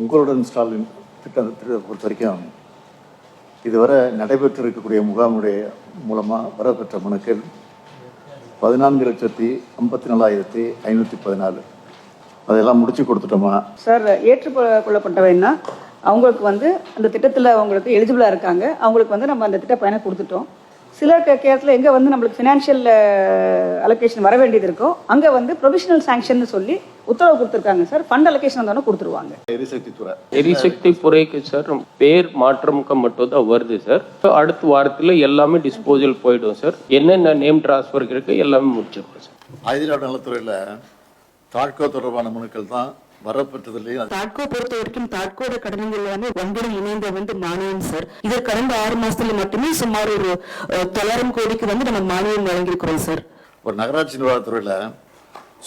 உங்களுடன் ஸ்டாலின் திட்டத்தை பொறுத்த வரைக்கும் இதுவரை நடைபெற்று இருக்கக்கூடிய முகாமுடைய மூலமாக வரப்பெற்ற மனுக்கள் 14,54,514. அதெல்லாம் முடிச்சு கொடுத்துட்டோமா சார்? ஏற்றுக்கொள்ளப்பட்டவைன்னா அவங்களுக்கு வந்து அந்த திட்டத்தில் அவங்களுக்கு எலிஜிபிளாக இருக்காங்க, அவங்களுக்கு வந்து நம்ம அந்த திட்ட பயனை கொடுத்துட்டோம். சில கேரத்தில் எங்கே வந்து நம்மளுக்கு ஃபினான்ஷியல் அலோகேஷன் வர வேண்டியது இருக்கோ அங்கே வந்து ப்ரொவிஷனல் சாங்ஷன் சொல்லி உத்தரவு கொடுத்துருக்காங்க சார். ஃபண்ட் அலோகேஷன் வந்தாலும் கொடுத்துருவாங்க. எரிசக்தி துறைக்கு சார் பேர் மாற்றமுக்க மட்டும் தான் வருது சார். அடுத்த வாரத்தில் எல்லாமே டிஸ்போசல் போயிடும் சார். என்னென்ன நேம் டிரான்ஸ்ஃபர் இருக்கு எல்லாமே முடிச்சிருக்கோம் சார். ஆயுதிராட நலத்துறையில் தாட்கோ தொடர்பான மனுக்கள் தான் வரப்பெற்றதுலேயே. தாட்கோ பொறுத்த வரைக்கும் தாட்கோட கடன்கள் எல்லாமே ஒன்பது இணைந்த வந்து மானியம் சார். இது கடந்த 6 மாசத்துல மட்டுமே சுமார் ஒரு 900 கோடிக்கு வந்து நம்ம மானியம் வழங்கியிருக்கிறோம் சார். ஒரு நகராட்சி நிர்வாகத்துறையில்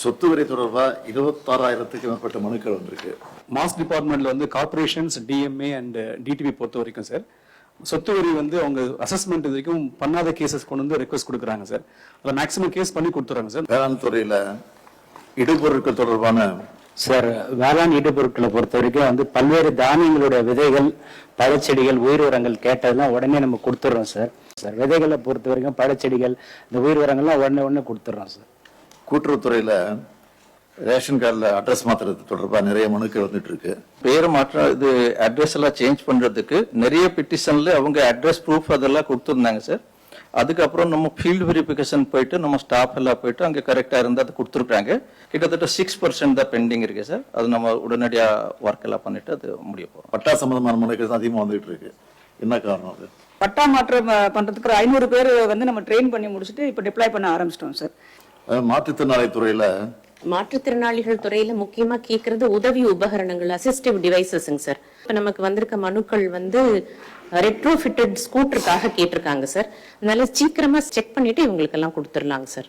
சொத்து வரி தொடர்பாக 26,000க்கும் மேற்பட்ட மனுக்கள் வந்திருக்கு. மாஸ் டிபார்ட்மெண்ட்ல வந்து கார்பரேஷன்ஸ், டிஎம்ஏ அண்ட் டிடிவி பொறுத்த வரைக்கும் சார் சொத்து வரி வந்து அவங்க அசஸ்மெண்ட் இது வரைக்கும் பண்ணாத கேசஸ் கொண்டு வந்து ரெக்வஸ்ட் கொடுக்குறாங்க சார். அதில் மேக்ஸிமம் கேஸ் பண்ணி கொடுத்துறாங்க சார். வேளாண் துறையில் இடுபொருட்கள் தொடர்பான சார், வேளாண் இடுபொருட்களை பொறுத்த வரைக்கும் வந்து பல்வேறு தானியங்களுடைய விதைகள், பழச்செடிகள், உயிர் உரங்கள் கேட்டதெல்லாம் உடனே நம்ம கொடுத்துட்றோம் சார். விதைகளை பொறுத்த வரைக்கும் பழச்செடிகள், இந்த உயிர் உரங்கள்லாம் உடனே கொடுத்துட்றோம் சார். கூட்டுறவுத்துறையில் ரேஷன் கார்டில் அட்ரஸ் மாற்றுறது தொடர்பாக நிறைய மனுக்கள் வந்துட்டு இருக்கு. பேர் மாற்றம், இது அட்ரஸ் எல்லாம் சேஞ்ச் பண்றதுக்கு நிறைய பெட்டிஷன்ல அவங்க அட்ரஸ் ப்ரூஃப் அதெல்லாம் கொடுத்துருந்தாங்க சார். அதுக்கப்புறம் நம்ம ஃபீல்டு வெரிஃபிகேஷன் போயிட்டு நம்ம ஸ்டாஃப் எல்லாம் போயிட்டு அங்கே கரெக்டாக இருந்தால் அது கொடுத்துருக்காங்க. கிட்டத்தட்ட 6% தான் பெண்டிங் இருக்கு சார். அது நம்ம உடனடியாக ஒர்க் எல்லாம் பண்ணிட்டு அது முடிய போகிறோம். பட்டா சம்பந்தமான மனுக்கள் தான் அதிகமாக வந்துட்டு இருக்கு. என்ன காரணம் அது? பட்டா மாற்றம் பண்ணுறதுக்கு 500 பேர் வந்து நம்ம ட்ரெயின் பண்ணி முடிச்சுட்டு இப்போ டிப்ளாய் பண்ண ஆரம்பிச்சிட்டோம் சார். மாற்றுத்திறனாளி துறையில் மாற்றுத்திறனாளிகள் துறையில முக்கியமா கேட்கறது உதவி உபகரணங்கள், அசிஸ்டிவ் டிவைசஸ்ங்க சார். இப்ப நமக்கு வந்திருக்க மனுக்கள் வந்து ரெட்ரோஃபிட்டட் ஸ்கூட்டருக்காக கேட்டிருக்காங்க சார். அதனால சீக்கிரமா செக் பண்ணிட்டு இவங்களுக்கு எல்லாம் கொடுத்துடலாங்க சார்.